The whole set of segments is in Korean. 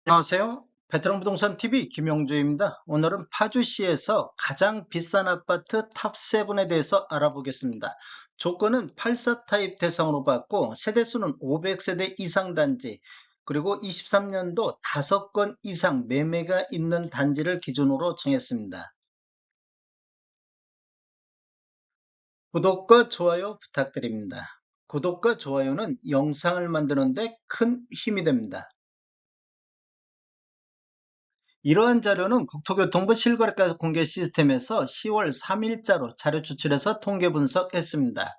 안녕하세요. 베테랑 부동산 TV 김용주입니다. 오늘은 파주시에서 가장 비싼 아파트 탑7에 대해서 알아보겠습니다. 조건은 84 타입 대상으로 받고 세대수는 500세대 이상 단지, 그리고 23년도 5건 이상 매매가 있는 단지를 기준으로 정했습니다. 구독과 좋아요 부탁드립니다. 구독과 좋아요는 영상을 만드는데 큰 힘이 됩니다. 이러한 자료는 국토교통부 실거래가 공개 시스템에서 10월 3일자로 자료 추출해서 통계 분석했습니다.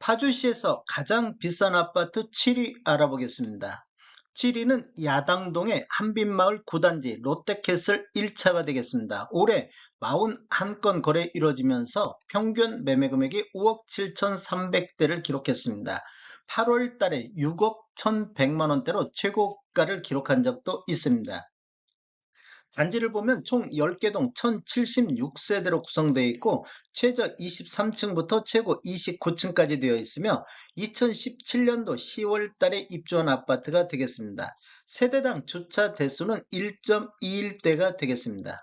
파주시에서 가장 비싼 아파트 7위 알아보겠습니다. 7위는 야당동의 한빛마을 9단지 롯데캐슬 1차가 되겠습니다. 올해 41건 거래 이루어지면서 평균 매매 금액이 5억 7,300대를 기록했습니다. 8월 달에 6억 1,100만 원대로 최고가를 기록한 적도 있습니다. 단지를 보면 총 10개 동 1076세대로 구성되어 있고 최저 23층부터 최고 29층까지 되어 있으며 2017년도 10월 달에 입주한 아파트가 되겠습니다. 세대당 주차 대수는 1.21대가 되겠습니다.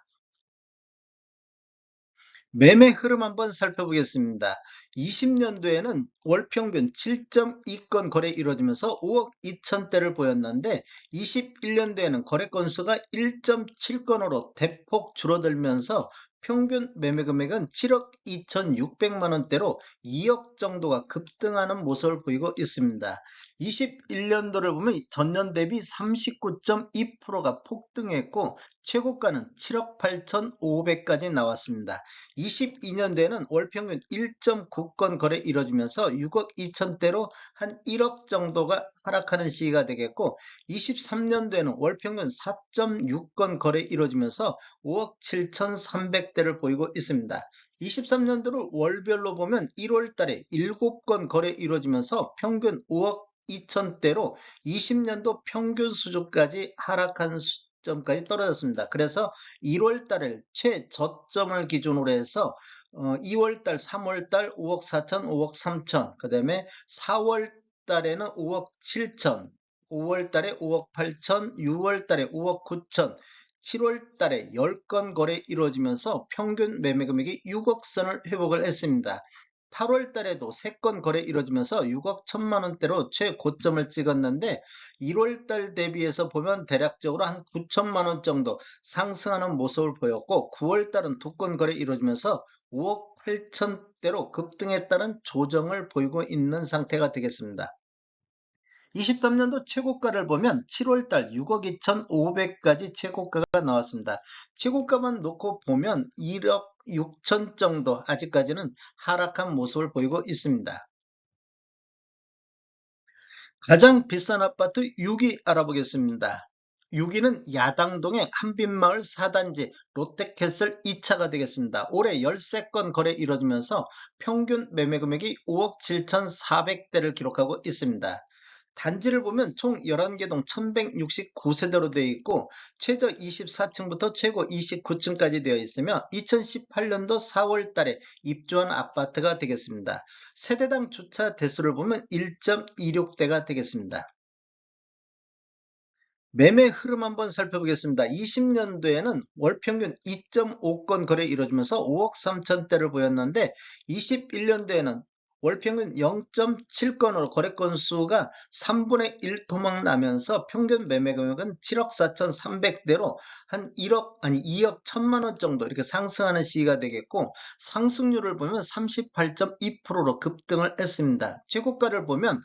매매 흐름 한번 살펴보겠습니다. 20년도에는 월 평균 7.2건 거래 이루어지면서 5억 2천대를 보였는데 21년도에는 거래 건수가 1.7건으로 대폭 줄어들면서 평균 매매 금액은 7억 2,600만 원대로 2억 정도가 급등하는 모습을 보이고 있습니다. 21년도를 보면 전년 대비 39.2%가 폭등했고 최고가는 7억 8,500까지 나왔습니다. 22년도에는 월평균 1.9건 거래 이루어지면서 6억 2천대로 한 1억 정도가 하락하는 시기가 되겠고 23년도에는 월평균 4.6건 거래 이루어지면서 5억 7,300대를 보이고 있습니다. 23년도를 월별로 보면 1월 달에 7건 거래 이루어지면서 평균 5억 2천대로 20년도 평균 수준까지 하락한 점까지 떨어졌습니다. 그래서 1월 달을 최저점을 기준으로 해서 2월 달, 3월 달 5억 4천, 5억 3천, 그 다음에 4월 달에는 5억 7천, 5월 달에 5억 8천, 6월 달에 5억 9천, 7월 달에 10건 거래 이루어지면서 평균 매매 금액이 6억 선을 회복을 했습니다. 8월 달에도 3건 거래 이루어지면서 6억 1천만 원대로 최고점을 찍었는데 1월 달 대비해서 보면 대략적으로 한 9천만 원 정도 상승하는 모습을 보였고 9월 달은 2건 거래 이루어지면서 5억 8천대로 급등했다는 조정을 보이고 있는 상태가 되겠습니다. 23년도 최고가를 보면 7월달 6억 2,500까지 최고가가 나왔습니다. 최고가만 놓고 보면 1억 6천 정도 아직까지는 하락한 모습을 보이고 있습니다. 가장 비싼 아파트 6위 알아보겠습니다. 6위는 야당동의 한빛마을 4단지 롯데캐슬 2차가 되겠습니다. 올해 13건 거래 이루어지면서 평균 매매 금액이 5억 7,400대를 기록하고 있습니다. 단지를 보면 총 11개 동 1169세대로 되어 있고 최저 24층부터 최고 29층까지 되어 있으며 2018년도 4월 달에 입주한 아파트가 되겠습니다. 세대당 주차 대수를 보면 1.26대가 되겠습니다. 매매 흐름 한번 살펴보겠습니다. 20년도에는 월 평균 2.5건 거래 이루어지면서 5억 3천대를 보였는데 21년도에는 월 평균 0.7건으로 거래 건수가 3분의 1 토막 나면서 평균 매매 금액은 7억 4,300대로 한 2억 1천만 원 정도 이렇게 상승하는 시기가 되겠고 상승률을 보면 38.2%로 급등을 했습니다. 최고가를 보면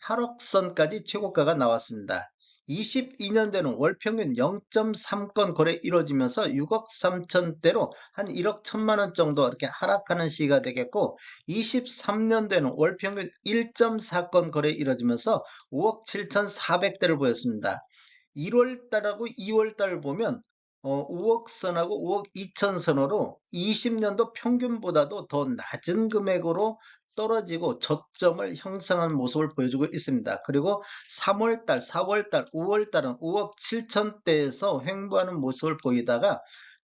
8억 선까지 최고가가 나왔습니다. 22년대는 월평균 0.3건 거래 이루어지면서 6억 3천대로 한 1억 1천만 원 정도 이렇게 하락하는 시기가 되겠고 23년대는 월평균 1.4건 거래 이루어지면서 5억 7천4백대를 보였습니다. 1월 달하고 2월 달을 보면 5억 선하고 5억 2천 선으로 20년도 평균보다도 더 낮은 금액으로 떨어지고 저점을 형성한 모습을 보여주고 있습니다. 그리고 3월달, 4월달, 5월달은 5억 7천대에서 횡보하는 모습을 보이다가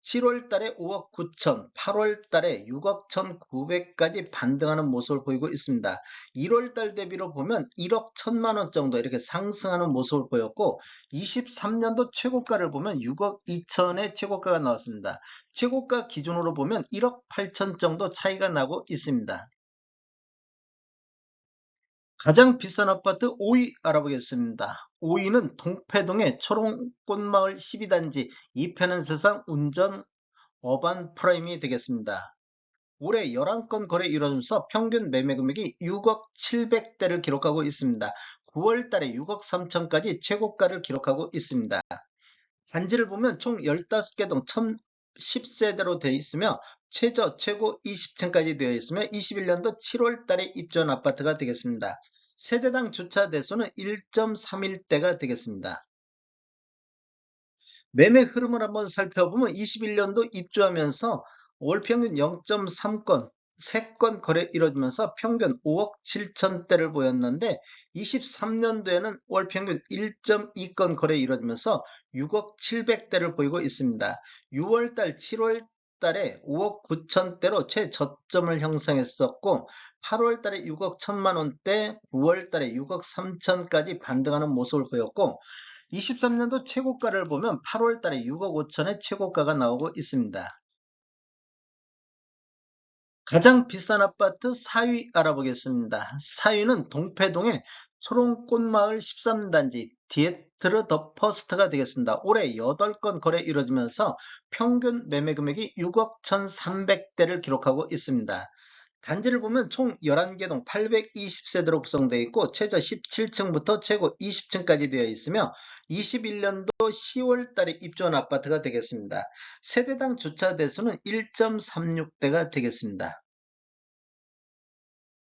7월 달에 5억 9천, 8월 달에 6억 1,900까지 반등하는 모습을 보이고 있습니다. 1월 달 대비로 보면 1억 1천만 원 정도 이렇게 상승하는 모습을 보였고 23년도 최고가를 보면 6억 2천의 최고가가 나왔습니다. 최고가 기준으로 보면 1억 8천 정도 차이가 나고 있습니다. 가장 비싼 아파트 5위 알아보겠습니다. 5위는 동패동의 초롱꽃마을 12단지 2편은 세상 운전 어반 프라임이 되겠습니다. 올해 11건 거래 이루어지면서 평균 매매 금액이 6억 700대를 기록하고 있습니다. 9월 달에 6억 3천까지 최고가를 기록하고 있습니다. 단지를 보면 총 15개 동 1010세대로 되어 있으며 최고 20층까지 되어 있으며 21년도 7월 달에 입주한 아파트가 되겠습니다. 세대당 주차 대수는 1.31대가 되겠습니다. 매매 흐름을 한번 살펴보면 21년도 입주하면서 월 평균 0.3건, 3건 거래 이루어지면서 평균 5억 7천대를 보였는데 23년도에는 월 평균 1.2건 거래 이루어지면서 6억 700대를 보이고 있습니다. 6월달, 7월달에 5억 9천대로 최저점을 형성했었고 8월달에 6억 1천만 원대, 9월달에 6억 3천까지 반등하는 모습을 보였고 23년도 최고가를 보면 8월 달에 6억 5천의 최고가가 나오고 있습니다. 가장 비싼 아파트 4위 알아보겠습니다. 4위는 동패동의 초롱꽃마을 13단지 디에트르 더 퍼스트가 되겠습니다. 올해 8건 거래 이루어지면서 평균 매매 금액이 6억 1,300대를 기록하고 있습니다. 단지를 보면 총 11개 동 820세대로 구성되어 있고 최저 17층부터 최고 20층까지 되어 있으며 21년도 10월 달에 입주한 아파트가 되겠습니다. 세대당 주차 대수는 1.36대가 되겠습니다.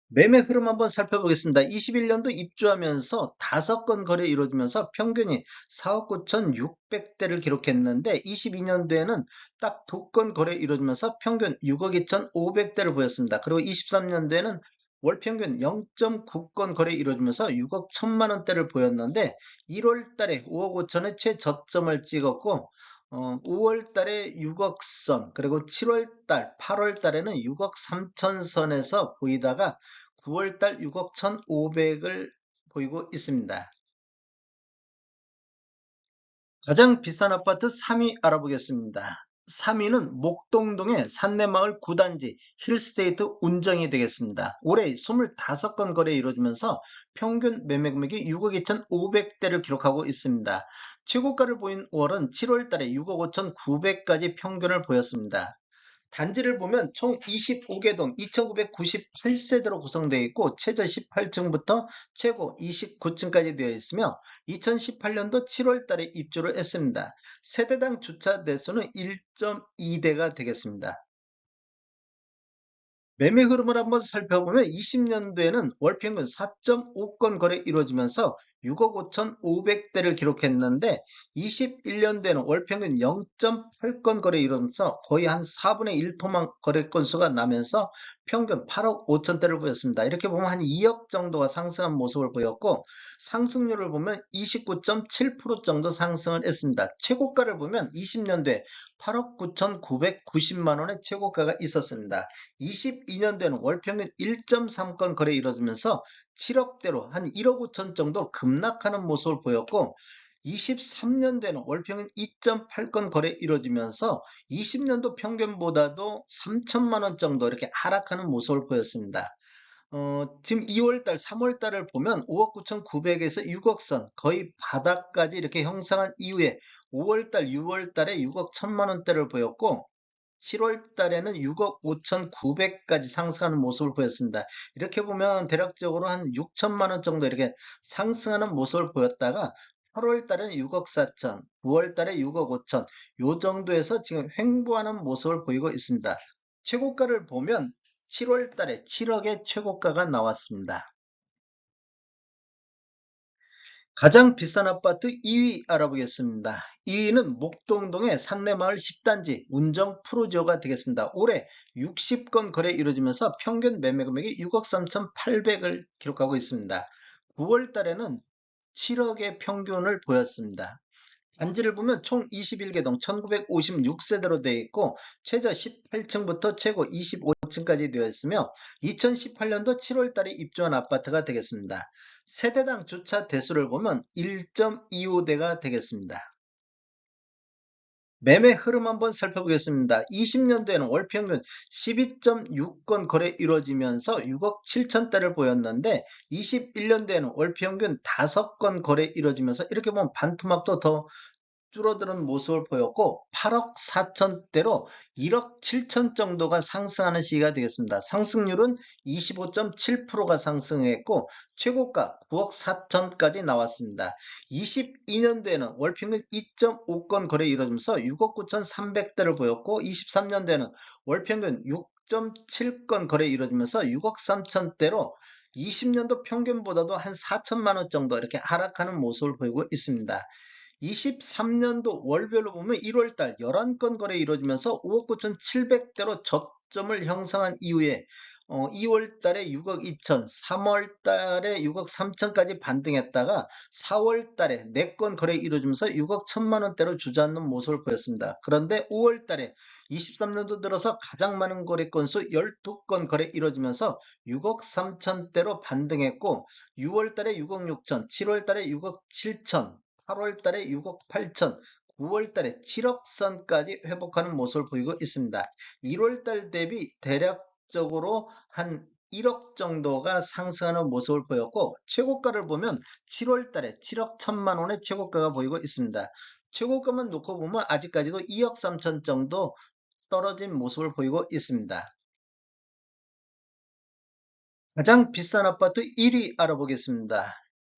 매매 흐름 한번 살펴보겠습니다. 21년도 입주하면서 5건 거래 이루어지면서 평균이 4억 9,600대를 기록했는데 22년도에는 딱 2건 거래 이루어지면서 평균 6억 2,500대를 보였습니다. 그리고 23년도에는 월 평균 0.9건 거래 이루어지면서 6억 1천만 원대를 보였는데 1월 달에 5억 5천의 최저점을 찍었고 5월 달에 6억 선, 그리고 7월 달, 8월 달에는 6억 3천 선에서 보이다가 9월 달 6억 1,500을 보이고 있습니다. 가장 비싼 아파트 3위 알아보겠습니다. 3위는 목동동의 산내마을 9단지 힐스테이트 운정이 되겠습니다. 올해 25건 거래 이루어지면서 평균 매매 금액이 6억 2,500대를 기록하고 있습니다. 최고가를 보인 월은 7월 달에 6억 5,900까지 평균을 보였습니다. 단지를 보면 총 25개 동 2,998세대로 구성되어 있고 최저 18층부터 최고 29층까지 되어 있으며 2018년도 7월 달에 입주를 했습니다. 세대당 주차 대수는 1.2대가 되겠습니다. 매매 흐름을 한번 살펴보면 20년도에는 월 평균 4.5건 거래 이루어지면서 6억 5,500대를 기록했는데 21년도에는 월 평균 0.8건 거래 이루어지면서 거의 한 4분의 1토막 거래 건수가 나면서 평균 8억 5천대를 보였습니다. 이렇게 보면 한 2억 정도가 상승한 모습을 보였고 상승률을 보면 29.7% 정도 상승을 했습니다. 최고가를 보면 20년도에 8억 9,990만 원의 최고가가 있었습니다. 22년도에는 월 평균 1.3건 거래 이루어지면서 7억대로 한 1억 5천 정도 급락하는 모습을 보였고 23년도에는 월 평균 2.8건 거래 이루어지면서 20년도 평균보다도 3천만 원 정도 이렇게 하락하는 모습을 보였습니다. 지금 2월달, 3월달을 보면 5억 9,900에서 6억 선 거의 바닥까지 이렇게 형성한 이후에 5월달, 6월달에 6억 1천만 원대를 보였고 7월 달에는 6억 5,900까지 상승하는 모습을 보였습니다. 이렇게 보면 대략적으로 한 6천만 원 정도 이렇게 상승하는 모습을 보였다가 8월 달에는 6억 4천, 9월 달에 6억 5천, 요 정도에서 지금 횡보하는 모습을 보이고 있습니다. 최고가를 보면 7월 달에 7억의 최고가가 나왔습니다. 가장 비싼 아파트 2위 알아보겠습니다. 2위는 목동동의 산내마을 10단지 운정 프로지오가 되겠습니다. 올해 60건 거래 이루어지면서 평균 매매 금액이 6억 3,800을 기록하고 있습니다. 9월 달에는 7억의 평균을 보였습니다. 단지를 보면 총 21개동 1956세대로 되어 있고 최저 18층부터 최고 25층까지 되어 있으며 2018년도 7월 달에 입주한 아파트가 되겠습니다. 세대당 주차 대수를 보면 1.25대가 되겠습니다. 매매 흐름 한번 살펴보겠습니다. 20년도에는 월 평균 12.6건 거래 이루어지면서 6억 7천대를 보였는데 21년도에는 월 평균 5건 거래 이루어지면서 이렇게 보면 반토막도 더 줄어드는 모습을 보였고 8억 4천대로 1억 7천 정도가 상승하는 시기가 되겠습니다. 상승률은 25.7%가 상승했고 최고가 9억 4천까지 나왔습니다. 22년도에는 월평균 2.5건 거래 이루어지면서 6억 9천 3백대를 보였고 23년도에는 월평균 6.7건 거래 이루어지면서 6억 3천대로 20년도 평균보다도 한 4천만 원 정도 이렇게 하락하는 모습을 보이고 있습니다. 23년도 월별로 보면 1월달 11건 거래 이루어지면서 5억 9천7백대로 저점을 형성한 이후에 2월달에 6억 2천, 3월달에 6억 3천까지 반등했다가 4월달에 4건 거래 이루어지면서 6억 1천만 원대로 주저앉는 모습을 보였습니다. 그런데 5월달에 23년도 들어서 가장 많은 거래 건수 12건 거래 이루어지면서 6억 3천대로 반등했고 6월달에 6억 6천, 7월달에 6억 7천, 8월 달에 6억 8천, 9월 달에 7억 선까지 회복하는 모습을 보이고 있습니다. 1월 달 대비 대략적으로 한 1억 정도가 상승하는 모습을 보였고 최고가를 보면 7월 달에 7억 1천만 원의 최고가가 보이고 있습니다. 최고가만 놓고 보면 아직까지도 2억 3천 정도 떨어진 모습을 보이고 있습니다. 가장 비싼 아파트 1위 알아보겠습니다.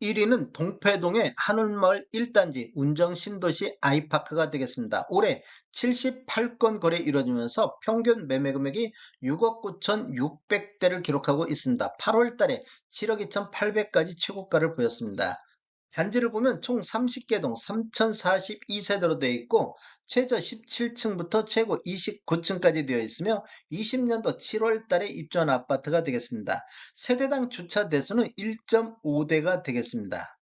1위는 동패동의 한울마을 1단지 운정신도시 아이파크가 되겠습니다. 올해 78건 거래 이루어지면서 평균 매매 금액이 6억 9천6백대를 기록하고 있습니다. 8월 달에 7억 2천8백까지 최고가를 보였습니다. 단지를 보면 총 30개동 3042세대로 되어 있고 최저 17층부터 최고 29층까지 되어 있으며 20년도 7월 달에 입주한 아파트가 되겠습니다. 세대당 주차 대수는 1.5대가 되겠습니다.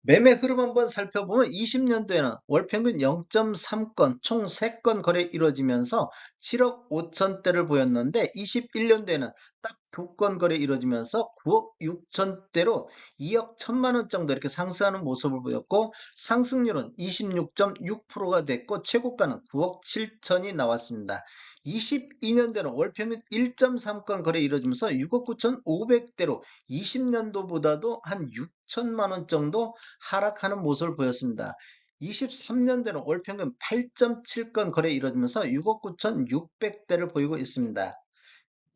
매매 흐름 한번 살펴보면 20년도에는 월평균 0.3건, 총 3건 거래 이루어지면서 7억 5천대를 보였는데 21년도에는 딱 2건 거래 이루어지면서 9억 6천대로 2억 1천만 원 정도 이렇게 상승하는 모습을 보였고 상승률은 26.6%가 됐고 최고가는 9억 7천이 나왔습니다. 22년도에는 월평균 1.3건 거래 이루어지면서 6억 9천5백대로 20년도보다도 한 6천만 원 정도 하락하는 모습을 보였습니다. 23년도에는 월 평균 8.7건 거래 이루어지면서 6억 9천6백대를 보이고 있습니다.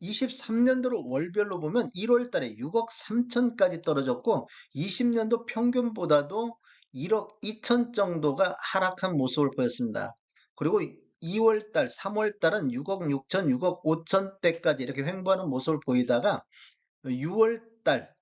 23년도로 월별로 보면 1월 달에 6억 3천까지 떨어졌고 20년도 평균보다도 1억 2천 정도가 하락한 모습을 보였습니다. 그리고 2월 달, 3월 달은 6억 6천, 6억 5천대까지 이렇게 횡보하는 모습을 보이다가 6월 달,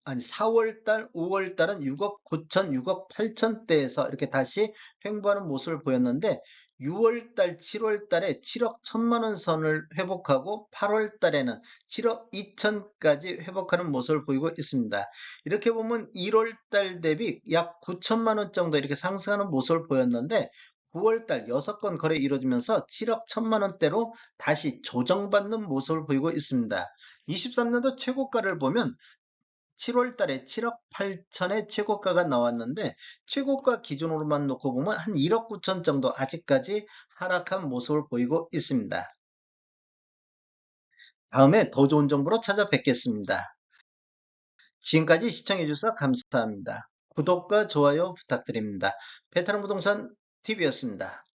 아니 4월달, 5월달은 6억 9천, 6억 8천대에서 이렇게 다시 횡보하는 모습을 보였는데 6월달, 7월달에 7억 1천만 원 선을 회복하고 8월달에는 7억 2천까지 회복하는 모습을 보이고 있습니다. 이렇게 보면 1월달 대비 약 9천만 원 정도 이렇게 상승하는 모습을 보였는데 9월달 6건 거래 이루어지면서 7억 1천만 원대로 다시 조정받는 모습을 보이고 있습니다. 23년도 최고가를 보면 7월 달에 7억 8천의 최고가가 나왔는데 최고가 기준으로만 놓고 보면 한 1억 9천 정도 아직까지 하락한 모습을 보이고 있습니다. 다음에 더 좋은 정보로 찾아뵙겠습니다. 지금까지 시청해주셔서 감사합니다. 구독과 좋아요 부탁드립니다. 베테랑 부동산 TV였습니다.